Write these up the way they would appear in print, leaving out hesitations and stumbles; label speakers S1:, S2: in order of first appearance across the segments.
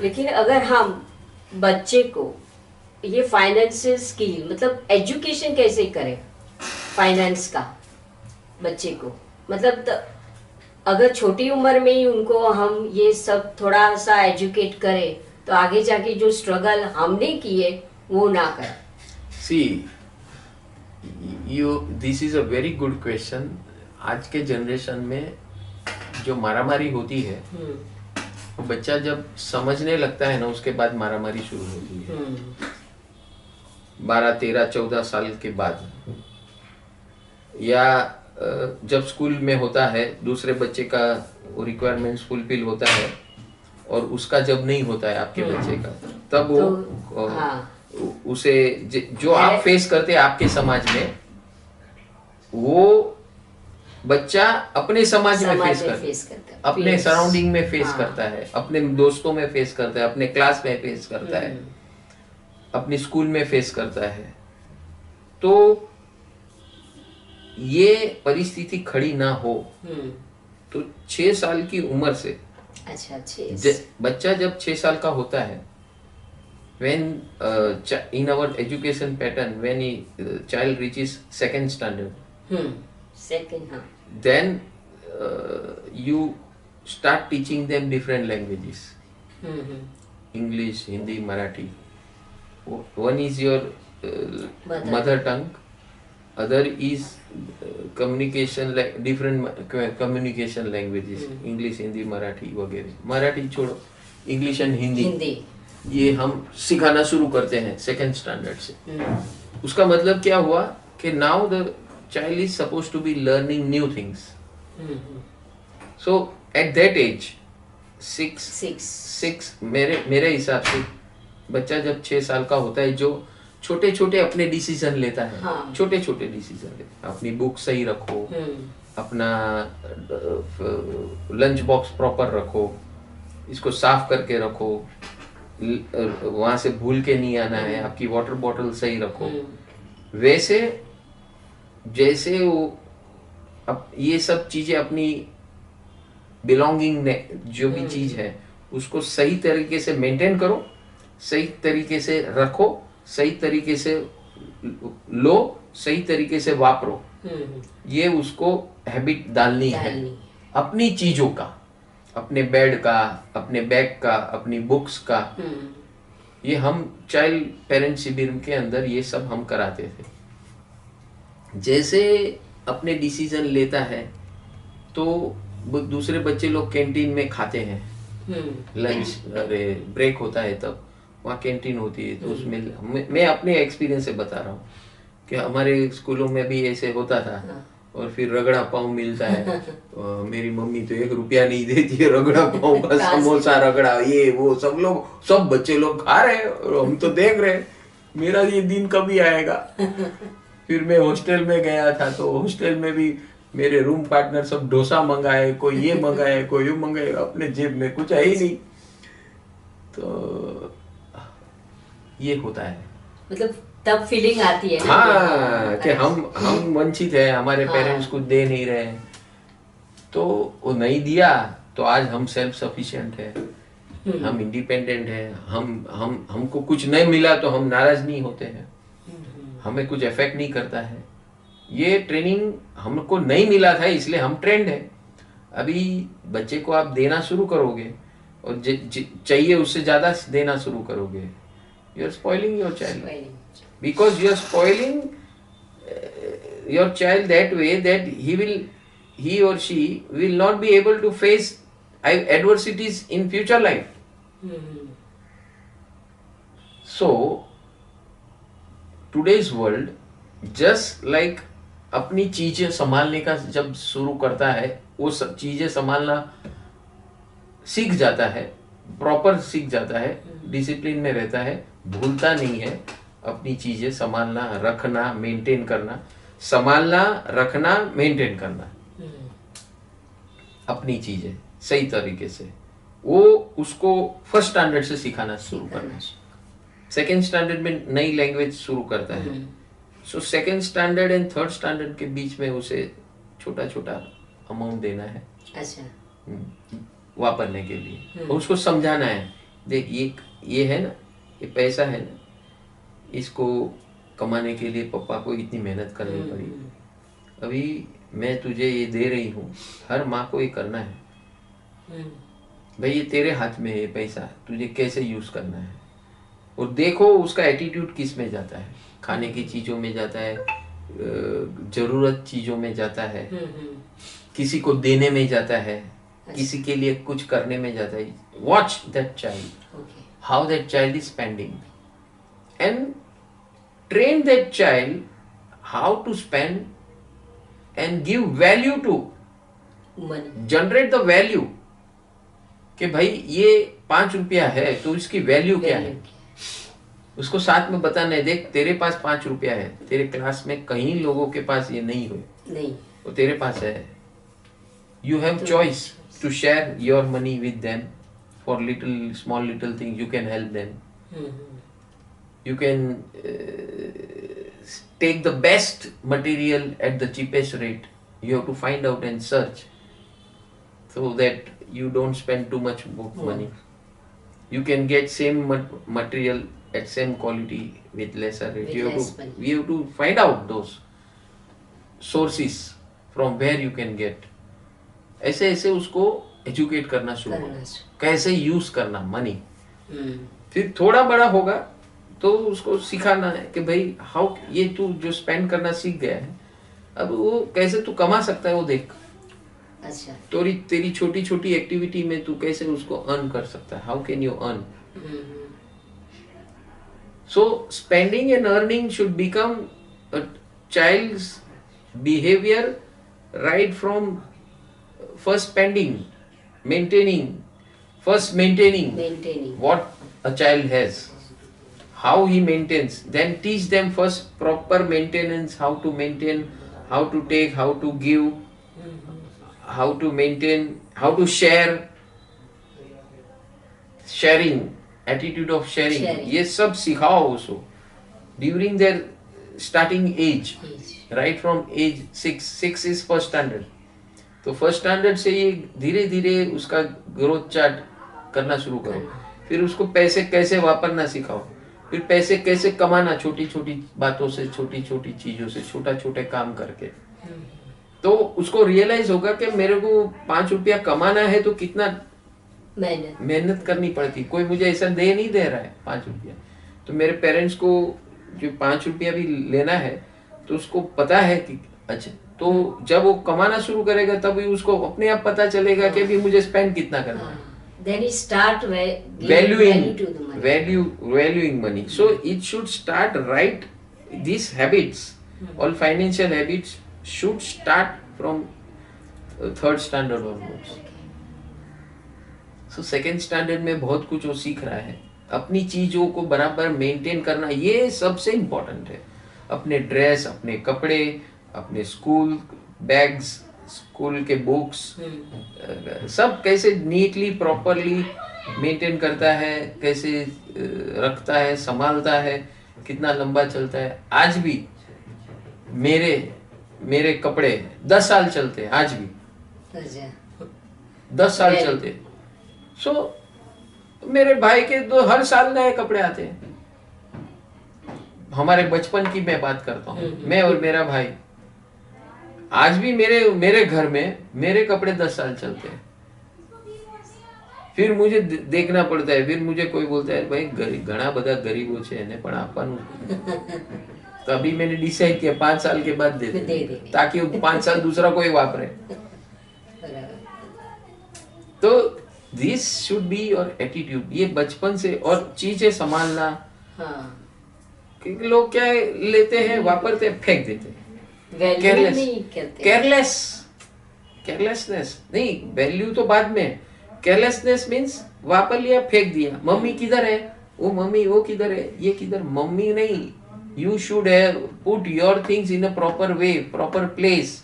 S1: लेकिन अगर हम बच्चे को ये फाइनेंशियल स्किल मतलब एजुकेशन कैसे करें फाइनेंस का बच्चे को, मतलब अगर छोटी उम्र में ही उनको हम ये सब थोड़ा सा एजुकेट करें तो आगे जाके जो स्ट्रगल हमने किए वो ना करें।
S2: See you, this is a very good question. आज के जनरेशन में जो मारामारी होती है, वो बच्चा जब समझने लगता है ना, उसके बाद मारामारी शुरू होती है। 12, 13, 14 साल के बाद, या जब स्कूल में होता है, दूसरे बच्चे का रिक्वायरमेंट्स फुलफिल होता है और उसका जब नहीं होता है आपके बच्चे का, तब वो
S1: तो हाँ,
S2: उसे जो आप फेस करते हैं आपके समाज में, वो बच्चा अपने समाज में फेस करता है, अपने सराउंडिंग में फेस करता है, अपने दोस्तों में फेस करता है, अपने क्लास में फेस करता है, अपने स्कूल में फेस करता है। तो ये परिस्थिति खड़ी ना हो तो 6 साल की उम्र से, अच्छा, बच्चा जब 6 साल का होता है, when in our education pattern, when child reaches second standard, then you start teaching them different languages, English, Hindi, Marathi. One is your mother tongue, other is communication, different communication languages, English, Hindi, Marathi वगैरह। मराठी छोड़ो, English and Hindi ये हम सिखाना शुरू करते हैं second standard से। उसका मतलब क्या हुआ कि now the child is suppose to be learning new things. So at that age 6 मेरे हिसाब से बच्चा जब 6 साल का होता है, जो छोटे छोटे अपने डिसीजन लेता है, हाँ। छोटे छोटे डिसीजन लेता है, अपनी बुक सही रखो, अपना लंच बॉक्स प्रॉपर रखो, इसको साफ करके रखो, वहां से भूल के नहीं आना है, आपकी वाटर बॉटल सही रखो। वैसे जैसे वो अब ये सब चीजें अपनी बिलोंगिंग जो भी चीज है उसको सही तरीके से मेंटेन करो, सही तरीके से रखो, सही तरीके से लो, सही तरीके से वापरो। ये उसको हैबिट डालनी है अपनी चीजों का, अपने बेड का, अपने बैग का, अपनी बुक्स का। ये हम चाइल्ड पेरेंट शिविर के अंदर ये सब हम कराते थे। जैसे अपने डिसीजन लेता है तो दूसरे बच्चे लोग कैंटीन में खाते हैं, लंच अरे ब्रेक होता है तब वहाँ कैंटीन होती है, तो उसमें मैं अपने एक्सपीरियंस से बता रहा हूँ कि हमारे स्कूलों में भी ऐसे होता था। और फिर रगड़ा पाव मिलता है, मेरी मम्मी तो 1 रुपया नहीं देती है, रगड़ा पाव का समोसा रगड़ा ये वो सब बच्चे लोग खा रहे हैं और हम तो देख रहे हैं, मेरा ये दिन कभी आएगा। फिर मैं हॉस्टल में गया था, तो हॉस्टल में भी मेरे रूम पार्टनर सब डोसा मंगाए, कोई ये मंगाए, कोई ये मंगाए, अपने जेब में कुछ है ही नहीं। तो ये होता है, मतलब
S1: तब फीलिंग आती है ना,
S2: हाँ, कि हम वंचित है, हमारे पेरेंट्स कुछ दे नहीं रहे, तो वो नहीं दिया तो आज हम सेल्फ सफिशिएंट है, हम इंडिपेंडेंट है, हमको कुछ नहीं मिला तो हम नाराज नहीं होते हैं, हमें कुछ इफेक्ट नहीं करता है। ये ट्रेनिंग हमको नहीं मिला था इसलिए हम ट्रेंड है। अभी बच्चे को आप देना शुरू करोगे और चाहिए उससे ज्यादा देना शुरू करोगे, you are spoiling your child, because you are spoiling your child that way that he or she will not be able to face adversities in future life. So today's world just like अपनी चीजें संभालने का जब शुरू करता है, वो सब चीजें संभालना सीख जाता है, प्रॉपर सीख जाता है, डिसिप्लिन में रहता है, भूलता नहीं है, अपनी चीजें संभालना, रखना, मेंटेन करना, संभालना, रखना, मेंटेन करना, अपनी चीजें सही तरीके से, वो उसको फर्स्ट स्टैंडर्ड से सिखाना शुरू करना। सेकेंड स्टैंडर्ड में नई लैंग्वेज शुरू करता है, so second standard and third standard के बीच में उसे छोटा छोटा अमाउंट देना है, अच्छा, वापरने के लिए, और उसको समझाना है देख ये है ना, ये पैसा है ना, इसको कमाने के लिए पापा को इतनी मेहनत करनी पड़ी। अभी मैं तुझे ये दे रही हूँ, हर माँ को ये करना है भाई, ये तेरे हाथ में है ये पैसा, तुझे कैसे यूज करना है। और देखो उसका एटीट्यूड किस में जाता है, खाने की चीजों में जाता है, जरूरत चीजों में जाता है, किसी को देने में जाता है, किसी के लिए कुछ करने में जाता है। Watch that child, how that child is spending, and train that child how to spend and give value to, generate the value, कि भाई ये 5 रुपया है तो इसकी वैल्यू क्या है, उसको साथ में बताना है। देख तेरे पास 5 रुपया है, तेरे क्लास में कई लोगों के पास ये नहीं हुए, नहीं, वो तेरे पास है। You have choice to share your money with them for little small little thing, you can help them, you can take the best material at the cheapest rate, you have to find out and search so that you don't spend too much money. You can get same material at same quality with lesser rate. You have to find out those sources from where you can get. ऐसे ऐसे उसको educate करना शुरू करना, कैसे use करना money. फिर थोड़ा बड़ा होगा तो उसको सिखाना है कि भाई हाउ, ये तू जो स्पेंड करना सीख गया है, अब वो कैसे तू कमा सकता है वो देख। अच्छा, तो तेरी छोटी छोटी एक्टिविटी में तू कैसे उसको अर्न कर सकता है, how can you earn. So spending and earning should become a child's behaviour right from first spending, maintaining what a child has, how he maintains, then teach them first proper maintenance, how to maintain, how to take, how to give, how to maintain, how to share, sharing, attitude of sharing, ये सब सिखाओ उसको during their starting age, right from age 6 is first standard। तो first standard से ये धीरे धीरे उसका ग्रोथ चार्ट करना शुरू करो। फिर उसको पैसे कैसे वापरना सिखाओ, फिर पैसे कैसे कमाना, छोटी छोटी बातों से, छोटी छोटी चीजों से, छोटा छोटे काम करके। तो उसको रियलाइज होगा कि मेरे को 5 रुपया कमाना है तो कितना मेहनत करनी पड़ती। कोई मुझे ऐसा दे नहीं दे रहा है 5 रुपया, तो मेरे पेरेंट्स को जो 5 रुपया भी लेना है तो उसको पता है कि अच्छा, तो जब वो कमाना शुरू करेगा तभी उसको अपने आप पता चलेगा कि भी मुझे स्पेंड कितना करना है।
S1: Then he start
S2: valuing money. So it should start right. These habits, all financial habits, should start from 3rd standard onwards. So 2nd standard में बहुत कुछ वो सीख रहा है। अपनी चीजों को बराबर मेंटेन करना ये सबसे इम्पोर्टेंट है। अपने ड्रेस, अपने कपड़े, अपने स्कूल बैग्स, स्कूल के बुक्स, सब कैसे नीटली प्रॉपरली मेंटेन करता है, कैसे रखता है, संभालता है, कितना लंबा चलता है। आज भी मेरे कपड़े 10 साल चलते हैं, आज भी 10 साल चलते। सो मेरे भाई के तो हर साल नए कपड़े आते हैं। हमारे बचपन की मैं बात करता हूँ, मैं और मेरा भाई, आज भी मेरे घर में मेरे कपड़े 10 साल चलते हैं। फिर मुझे देखना पड़ता है, फिर मुझे कोई बोलता है भाई घना बधा गरीबो छे ने पण आपવાનું, तो अभी मैंने डिसाइड किया 5 साल के बाद दे दे, ताकि 5 साल दूसरा कोई वापरे। तो this should be your attitude, ये बचपन से। और चीजें संभालना, क्योंकि लोग क्या लेते हैं, वापरते हैं, फेंक देते हैं। केयरलेसनेस नहीं, वैल्यू तो बाद में। केयरलेसनेस मीन्स वापर लिया, फेंक दिया। मम्मी किधर है, वो मम्मी वो किधर है, ये किधर, मम्मी नहीं। You should have put your things in a proper way, proper place.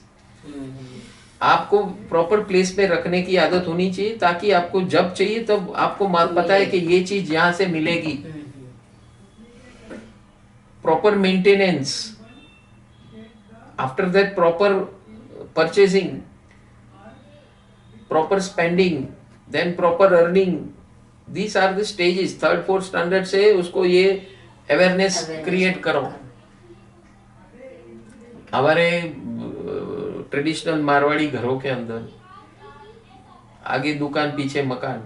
S2: आपको प्रॉपर प्लेस पे रखने की आदत होनी चाहिए, ताकि आपको जब चाहिए तब आपको पता है कि ये चीज यहां से मिलेगी। Proper maintenance, after that proper purchasing, proper spending, then proper earning, These are the stages. Third fourth standard से उसको ये अवेयरनेस क्रिएट करो. हमारे ट्रेडिशनल मारवाड़ी घरों के अंदर आगे दुकान पीछे मकान,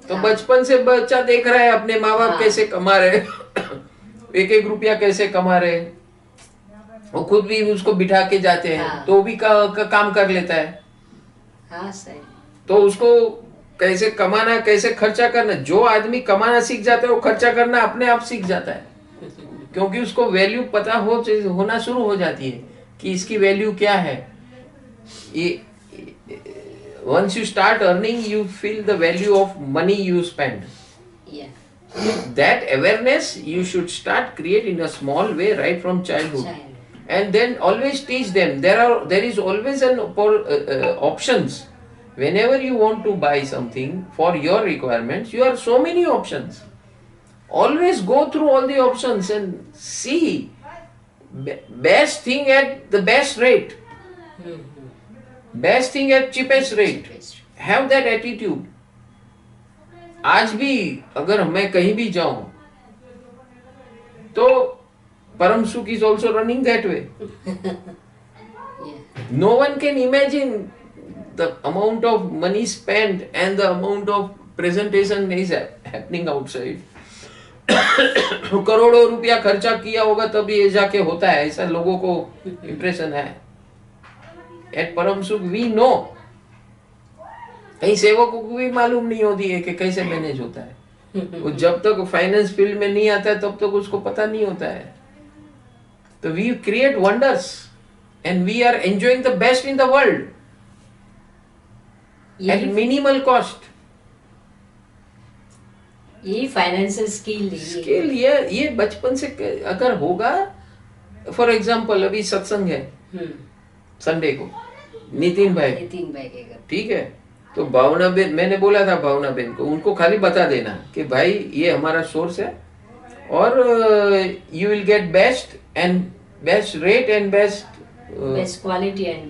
S2: तो बचपन से बच्चा देख रहा है अपने माँ बाप कैसे कमा रहे, एक एक रुपया कैसे कमा रहे, वो खुद भी उसको बिठा के जाते हैं तो वो भी काम कर लेता है.
S1: हाँ सही.
S2: तो उसको कैसे कमाना, कैसे खर्चा करना, जो आदमी कमाना सीख जाता है वो खर्चा करना अपने आप सीख जाता है, क्योंकि उसको वैल्यू पता होना शुरू हो जाती है कि इसकी वैल्यू क्या है. Once you start earning, you feel the value of money you spend.
S1: Yeah.
S2: That awareness you should start create in a small way right from childhood. And then always teach them. There is always an options. Whenever you want to buy something for your requirements, you have so many options. Always go through all the options and see best thing at the best rate. Best thing at cheapest rate. Have that attitude. आज भी अगर मैं कहीं भी जाऊं तो परम सुख is also running that way. No one can imagine the amount of money spent and the amount of presentation is happening outside. करोड़ों रुपया खर्चा किया होगा तभी ये जाके होता है, ऐसा लोगों को इंप्रेशन है. एट परम सुख वी नो, कई सेवकों को भी मालूम नहीं होती है कि कैसे मैनेज होता है. वो जब तक फाइनेंस फील्ड में नहीं आता है तब तक उसको पता नहीं होता है. तो we create wonders and we are enjoying the best in the world at minimal cost.
S1: ये फाइनेंशियल स्किल
S2: ये बचपन से अगर होगा. फॉर एग्जाम्पल अभी सत्संग है संडे को, नितिन भाई
S1: के घर,
S2: ठीक है. तो भावना बेन, मैंने बोला था भावना बेन को, उनको खाली बता देना कि भाई ये हमारा सोर्स है और you will get best and best rate and best
S1: quality and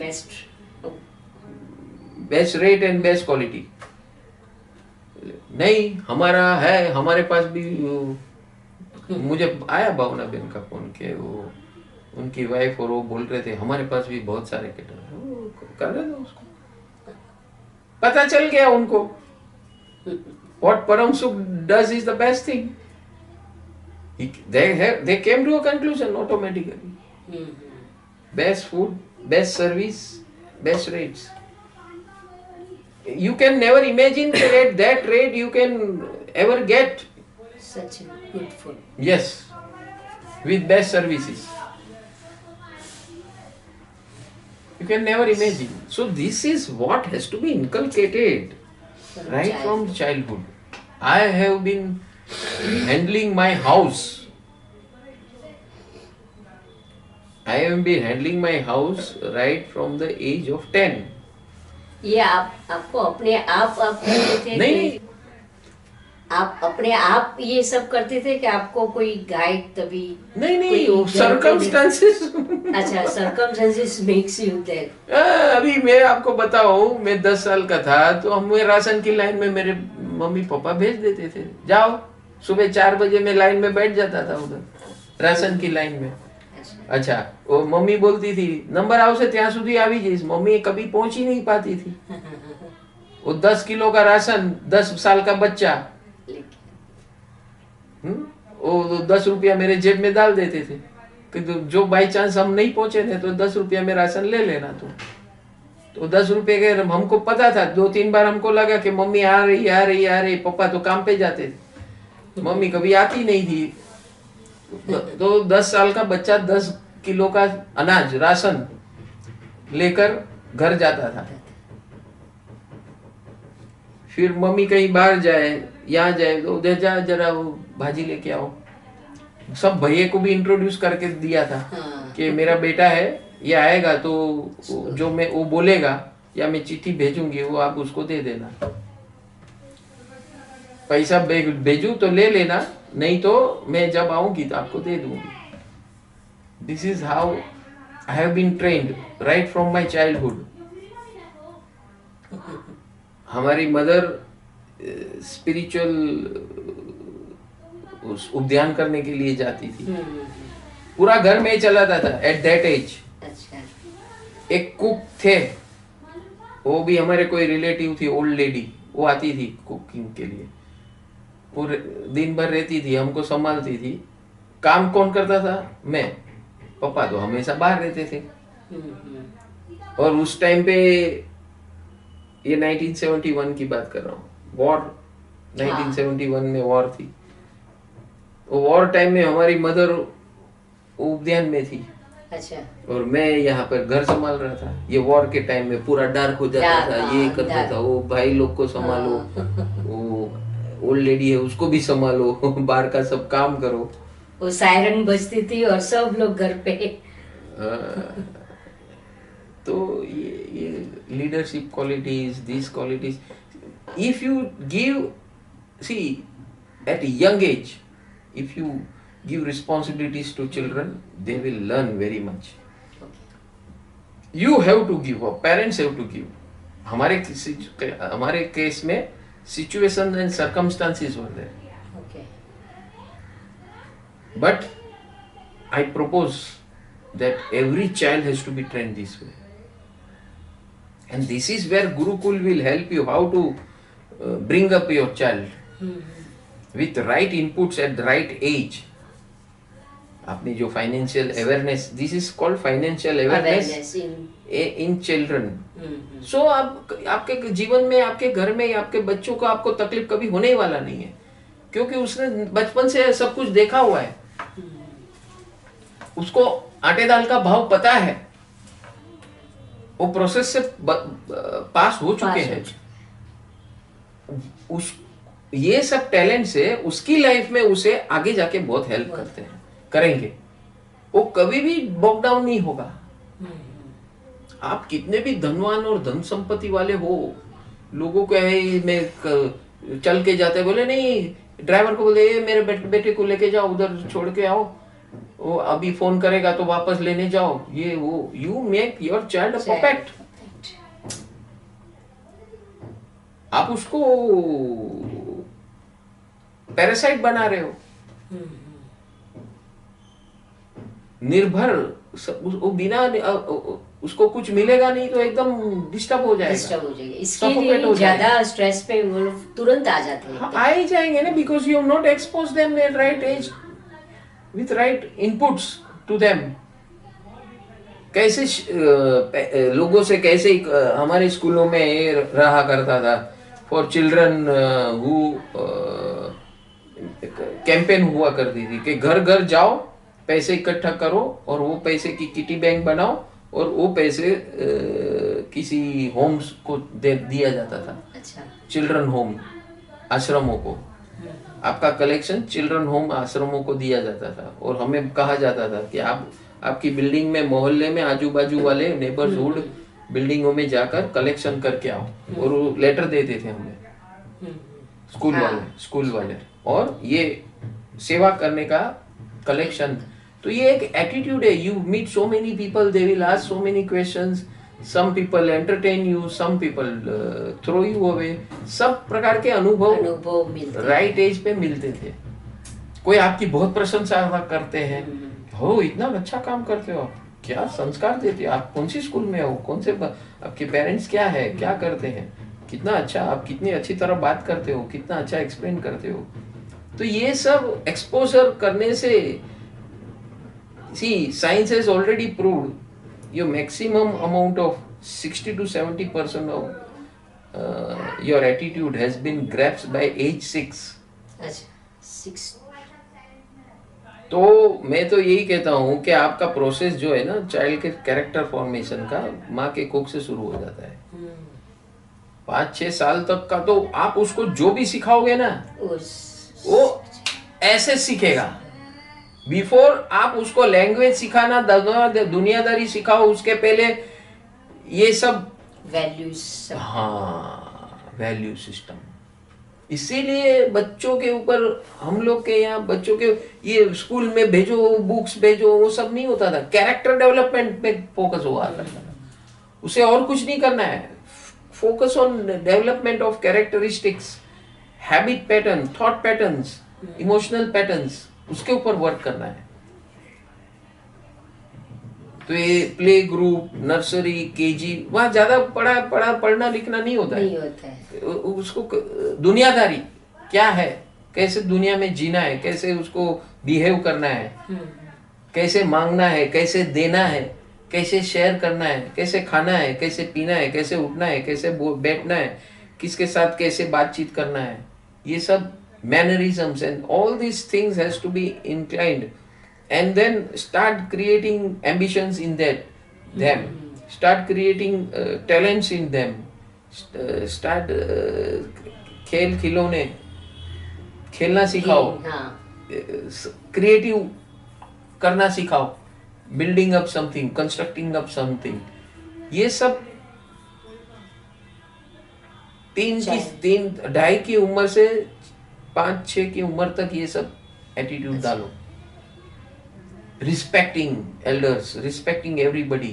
S2: best rate and best quality. नहीं हमारा है, हमारे पास भी मुझे आया भावना बेन का फोन के वो उनकी वाइफ और वो बोल रहे थे हमारे पास भी बहुत सारे केटर कर रहे थे. उसको पता चल गया उनको what परम सुख does is the best thing. They came to a conclusion automatically. Best food, best service, best rates. You can never imagine that at that rate you can ever get
S1: such good food.
S2: Yes, with best services. You can never imagine. So this is what has to be inculcated right from childhood. I have been handling my house. I have been handling my house right from the age of 10.
S1: ये आपको अपने आप करते थे?
S2: नहीं,
S1: आप अपने आप ये सब करते थे कि आपको कोई गाइड तभी?
S2: नहीं वो circumstances.
S1: अच्छा, circumstances makes you that.
S2: अभी मैं आपको बताऊं, मैं 10 साल का था तो हमें राशन की लाइन में मेरे मम्मी पापा भेज देते थे, जाओ सुबह 4 बजे में लाइन में बैठ जाता था उधर राशन की लाइन में. अच्छा, वो मम्मी बोलती थी नंबर आवशे ત્યાં સુધી આવી જઈશ. मम्मी कभी पहुंच ही नहीं पाती थी. वो 10 किलो का राशन, 10 साल का बच्चा, वो 10 रुपया मेरे जेब में डाल देते थे कि जो बाई चांस हम नहीं पहुंचे थे तो 10 रुपया में राशन ले लेना. तो 10 रुपये के हमको पता था. 2-3 बार हमको लगा कि मम्मी आ रही, पापा तो काम पे जाते थे, मम्मी कभी आती नहीं थी. तो 10 साल का बच्चा 10 किलो का अनाज राशन लेकर घर जाता था. फिर मम्मी कहीं बाहर जाए, यहाँ जाए तो उधर जा जरा वो भाजी लेके आओ. सब भैया को भी इंट्रोड्यूस करके दिया था कि मेरा बेटा है, ये आएगा तो जो मैं वो बोलेगा या मैं चिट्ठी भेजूंगी वो आप उसको दे देना. पैसा भेजू तो ले लेना, नहीं तो मैं जब आऊंगी तो आपको दे दूंगी. This is how I have been trained right from my childhood. हमारी मदर स्पिरिचुअल उद्यान करने के लिए जाती थी। पूरा घर में चलाता था एट दैट एज।
S1: अच्छा।
S2: एक कुक थे, वो भी हमारे कोई रिलेटिव थी, ओल्ड लेडी, वो आती थी कुकिंग के लिए, पूरे दिन भर रहती थी, हमको संभालती थी। काम कौन करता था? मैं। पापा तो हमेशा बाहर रहते थे। और उस टाइम पे, ये 1971 की बात कर रहा हूँ, वॉर, 1971 में वॉर थी। वो वॉर टाइम में हमारी मदर उद्यान में थी।
S1: अच्छा।
S2: और मैं यहाँ पर घर संभाल रहा था। ये वॉर के टाइम में पूरा डार्क हो जाता था, ये करता था, वो भाई लोग को संभालो, वो ओल्ड लेडी है उसको भी संभालो, बाहर का सब काम करो।
S1: वो सायरन बजती थी और सब लोग घर पे।
S2: तो ये leadership qualities, this qualities, if you give, see at young age, if you give responsibilities to children, they will learn very much. You have to give, or parents have to give. हमारे case में situation and circumstances were there.
S1: Okay.
S2: But I propose that every child has to be trained this way. And this is where Gurukul will help you how to bring up your child. With right inputs at the right age. आपने जो financial awareness, this is called financial awareness in children. So आपके जीवन में, आपके घर में, आपके बच्चों को आपको तकलीफ कभी होने ही वाला नहीं है, क्योंकि उसने बचपन से सब कुछ देखा हुआ है। उसको आटे दाल का भाव पता है, वो प्रोसेस से पास हो चुके हैं। ये सब टैलेंट से उसकी लाइफ में उसे आगे जाके बहुत हेल्प करते हैं, करेंगे। वो कभी भी बॉक डाउन नहीं होगा। आप कितने भी धनवान और धन संपत्ति वाले हो, लोगों को मैं चल के जाते, बोले नहीं, ड्राइवर को बोले मेरे बेटे को लेके जाओ, उधर छोड़ के आओ, वो अभी फोन करेगा तो वापस लेने जाओ, ये वो। You make your child perfect. आप उसको पैरासाइट बना रहे हो, निर्भर, वो बिना उसको कुछ मिलेगा नहीं तो एकदम डिस्टर्ब हो जाएगा।
S1: इसके लिए ज्यादा स्ट्रेस पे वो तुरंत आ जाते हैं।
S2: आ ही जाएंगे ना, because you have not expose them at right age with right inputs to them. कैसे लोगों से कैसे हमारे स्कूलों में ये रहा करता था, फॉर चिल्ड्रन हु कैंपेन हुआ करती थी कि घर घर जाओ, पैसे इकट्ठा करो और वो पैसे की किटी बैंक बनाओ और वो पैसे किसी होम्स को दिया जाता था।
S1: अच्छा। चिल्ड्रन
S2: होम, आश्रमों को, आपका कलेक्शन चिल्ड्रन होम आश्रमों को दिया जाता था। और हमें कहा जाता था कि आप आपकी बिल्डिंग में, मोहल्ले में, आजू बाजू वाले नेबरहुड बिल्डिंगों में जाकर कलेक्शन करके आओ। और वो लेटर देते थे हमें, स्कूल वाले। और ये सेवा करने का कलेक्शन, तो ये एक एटीट्यूड है। You meet so many people, they will ask so many questions, some people entertain you, some people throw you away. सब प्रकार के अनुभव राइट एज पे मिलते थे। कोई आपकी बहुत प्रशंसा करते हैं, हो इतना अच्छा काम करते हो आप, क्या संस्कार देते हो, आप कौन सी स्कूल में हो, कौन से आपके पेरेंट्स क्या है, क्या करते हैं, कितना अच्छा, आप कितनी अच्छी तरह बात करते हो, कितना अच्छा एक्सप्लेन करते हो। तो ये सब एक्सपोजर करने से, see science has already proved your maximum amount of 60 to 70% of your attitude has been grasped by age 6.
S1: अच्छा, 6।
S2: तो मैं तो यही कहता हूँ कि आपका प्रोसेस जो है ना चाइल्ड के कैरेक्टर फॉर्मेशन का, माँ के कोख से शुरू हो जाता है। 5-6 साल तक का तो आप उसको जो भी सिखाओगे ना, वो ऐसे सीखेगा। बिफोर आप उसको लैंग्वेज सिखाना, दुनियादारी सिखाओ, उसके पहले ये सब
S1: वैल्यूज,
S2: हाँ, वैल्यू सिस्टम। इसीलिए बच्चों के ऊपर, हम लोग के यहाँ बच्चों के ये स्कूल में भेजो, बुक्स भेजो, वो सब नहीं होता था। कैरेक्टर डेवलपमेंट पे फोकस हुआ करता था, उसे और कुछ नहीं करना है। Focus on development of characteristics habit pattern, thought patterns, emotional patterns, उसके ऊपर वर्क करना है। तो ये प्ले ग्रुप, नर्सरी, केजी, वहां ज्यादा पढ़ना लिखना नहीं होता
S1: नहीं होता है।
S2: उसको दुनियादारी क्या है, कैसे दुनिया में जीना है, कैसे उसको बिहेव करना है, कैसे मांगना है, कैसे देना है, कैसे शेयर करना है, कैसे खाना है, कैसे पीना है, कैसे उठना है, कैसे बैठना है, किसके साथ कैसे बातचीत करना है, ये सब mannerisms and all these things has to be inclined, and then start creating ambitions in them, start creating talents in them, start खेल खिलौने खेलना सिखाओ, क्रिएटिव करना सिखाओ, building up something, constructing up something, ये सब 2.5 की उम्र से 5-6 की उम्र तक ये सब एटीट्यूड डालो। Respecting elders, respecting everybody.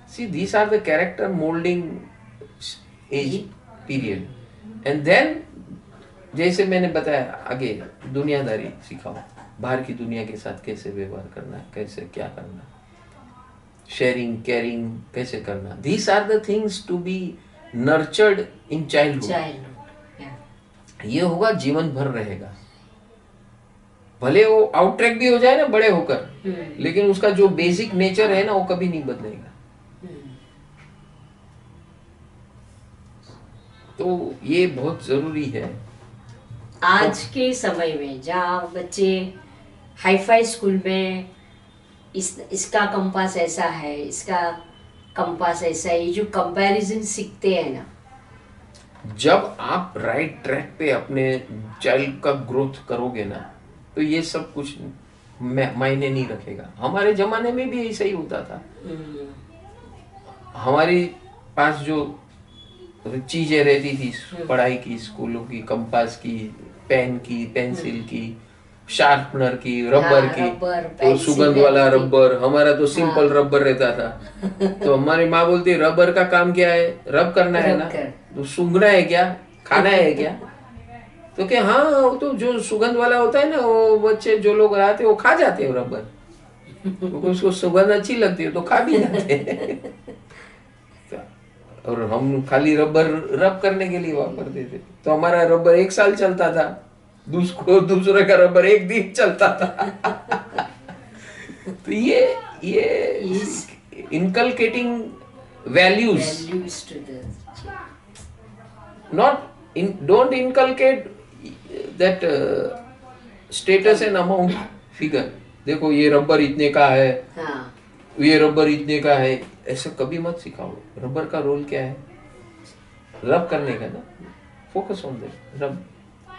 S2: See, these are the character molding age period. And then, जैसे मैंने बताया, आगे दुनियादारी सिखाओ, बाहर की दुनिया के साथ कैसे व्यवहार करना है, कैसे क्या करना है, शेयरिंग केयरिंग कैसे करना। These are the things to be nurtured in childhood. ये होगा, जीवन भर रहेगा। भले वो आउट ट्रैक भी हो जाए ना बड़े होकर, लेकिन उसका जो बेसिक नेचर है ना वो कभी नहीं बदलेगा। तो ये बहुत जरूरी है
S1: आज के समय में, जहाँ बच्चे हाईफाई स्कूल में इसका कंपास ऐसा है, इसका कंपास ऐसा है, ये जो कंपैरिजन सीखते हैं ना,
S2: जब आप राइट ट्रैक पे अपने चाइल्ड का ग्रोथ करोगे ना, तो ये सब कुछ मायने नहीं रखेगा। हमारे जमाने में भी ऐसा ही होता था। हमारी पास जो चीजें रहती थी पढ़ाई की, स्कूलों की, कंपास की, पेन की, पेंसिल की, शार्पनर की, रबर की, तो सुगंध वाला रबर, हमारा तो सिंपल रबर रहता था। तो हमारी माँ बोलती रबर का काम क्या है, रब करना है ना, तो सूंघना है क्या, खाना है क्या? तो क्या, हाँ वो तो जो सुगंध वाला होता है ना, वो बच्चे जो लोग आते हैं वो खा जाते हैं रबर, क्योंकि उसको सुगंध अच्छी लगती है तो खा भी जाते हैं। और हम खाली रबर रब करने के लिए वापरते थे, तो हमारा रबर 1 साल चलता था, दूसरे का रबर 1 दिन चलता था। तो ये inculcating values, don't inculcate that status and amount figure। देखो ये रबर इतने का है, ये रबर इतने का है, ऐसे कभी मत सिखाओ। रबर का रोल क्या है, रब करने का ना, फोकस ऑन दैट। रब,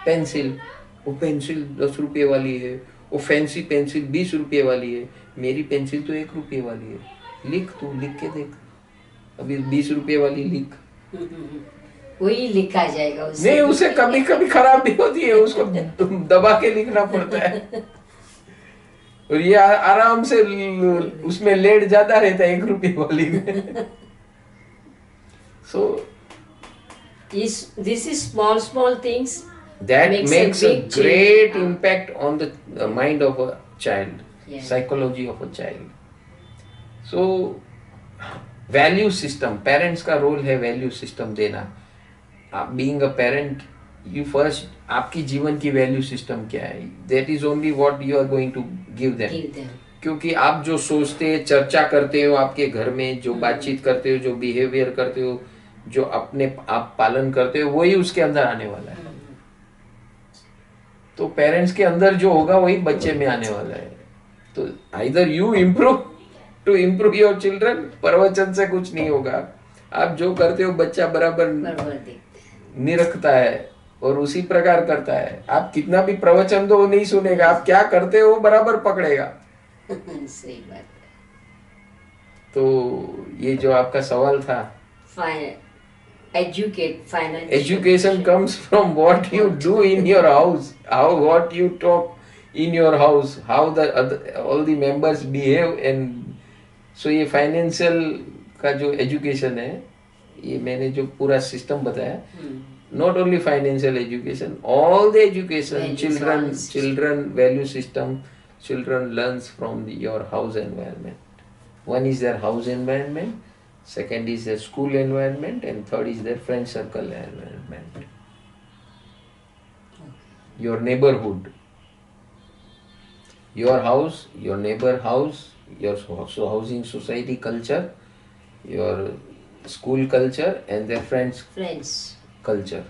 S2: पेंसिल, वो पेंसिल 10 रुपये वाली है, वो फैंसी पेंसिल 20 रुपये वाली है, मेरी पेंसिल तो 1 रुपये वाली है। लिख, तू लिख के देख, अभी 20 रुपये वाली लिख,
S1: वही लिखा जाएगा उसे।
S2: नहीं, उसे कभी कभी खराब भी होती है, उसको दबा के लिखना पड़ता है। और ये आराम से उसमें लेड ज्यादा रहता है 1 रुपये वाली में। So
S1: this is small things
S2: that makes a great impact on the mind of a child, psychology of a child. So value system, parents का रोल है वैल्यू सिस्टम देना। आप being a parent, you first, आपकी जीवन की value system क्या है, that is only what you are going to give them. क्योंकि आप जो सोचते, चर्चा करते हो आपके घर में, जो बातचीत करते हो, जो बिहेवियर करते हो, जो अपने आप पालन करते हो, वही उसके अंदर आने वाला है। तो पेरेंट्स के अंदर जो होगा वही बच्चे में आने वाला है। तो either you improve your children, प्रवचन से कुछ नहीं होगा। आप जो करते हो बच्चा बराबर निरखता है और उसी प्रकार करता है। आप कितना भी प्रवचन दो नहीं सुनेगा, आप क्या करते हो बराबर पकड़ेगा।
S1: सही बात है।
S2: तो ये जो आपका सवाल था, education comes from what you do in your house, how what you talk in your house, how the all the members behave. And so ये फाइनेंशियल का जो एजुकेशन है, ये मैंने जो पूरा सिस्टम बताया, not only financial education, all the education,
S1: Values,
S2: children,
S1: all
S2: children value system, children learns from your house environment. One is their house environment, second is their school environment, and third is their friend circle environment. Your neighborhood, your house, your neighbor house, your housing society culture, your school culture and their friends culture,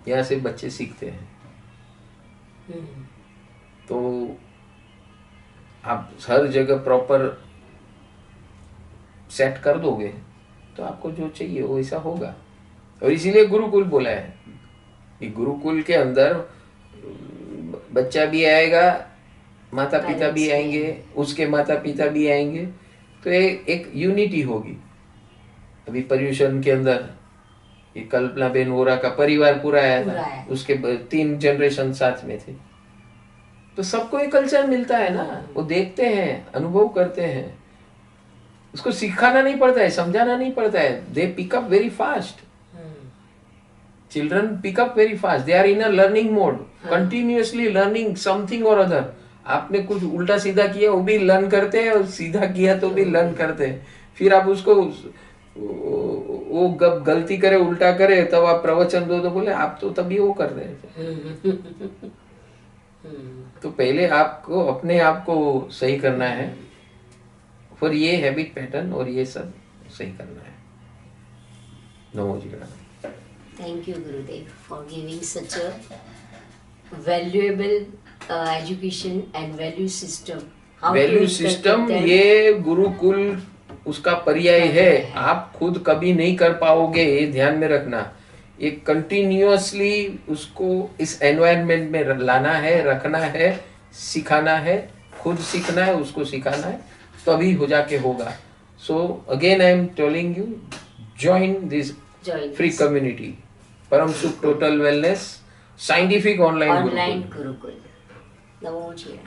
S2: यहाँ से बच्चे सीखते हैं। तो आप हर जगह proper set कर दोगे तो आपको जो चाहिए वो ऐसा होगा। और इसीलिए गुरुकुल बोला है कि गुरुकुल के अंदर बच्चा भी आएगा, माता पिता भी आएंगे, उसके माता पिता भी आएंगे, तो एक यूनिटी होगी। अभी पर्यूषण के अंदर ये कल्पना बेन वोरा का परिवार पूरा आया था, उसके 3 जनरेशन साथ में थे। तो सबको एक कल्चर मिलता है ना, वो देखते हैं, अनुभव करते हैं, उसको सिखाना नहीं पड़ता है, समझाना नहीं पड़ता है। They pick up very fast, children pick up very fast, they are in a learning mode, continuously learning something or other. आपने कुछ उल्टा सीधा किया वो भी लर्न करते हैं, और सीधा किया तो भी लर्न करते हैं। फिर आप उसको वो गलती करे, उल्टा करे, तब आप प्रवचन दो तो बोले आप तो तभी वो कर रहे थे। तो पहले आपको अपने आप को सही करना है, फिर ये हैबिट पैटर्न और ये सब सही करना है। नमो जी।
S1: Thank you, Gurudev, for giving such a valuable education and value system.
S2: Value system ये गुरुकुल उसका पर्याय है। आप खुद कभी नहीं कर पाओगे, ये ध्यान में रखना। ये कंटिन्यूअसली उसको इस एनवायरनमेंट में लाना है, रखना है, सिखाना है, खुद सीखना है, उसको सिखाना है, तभी हो जाके होगा। So again I am telling you, join this free community, Param Sukh Total Wellness Scientific Online Gurukul.
S1: Namo Ji.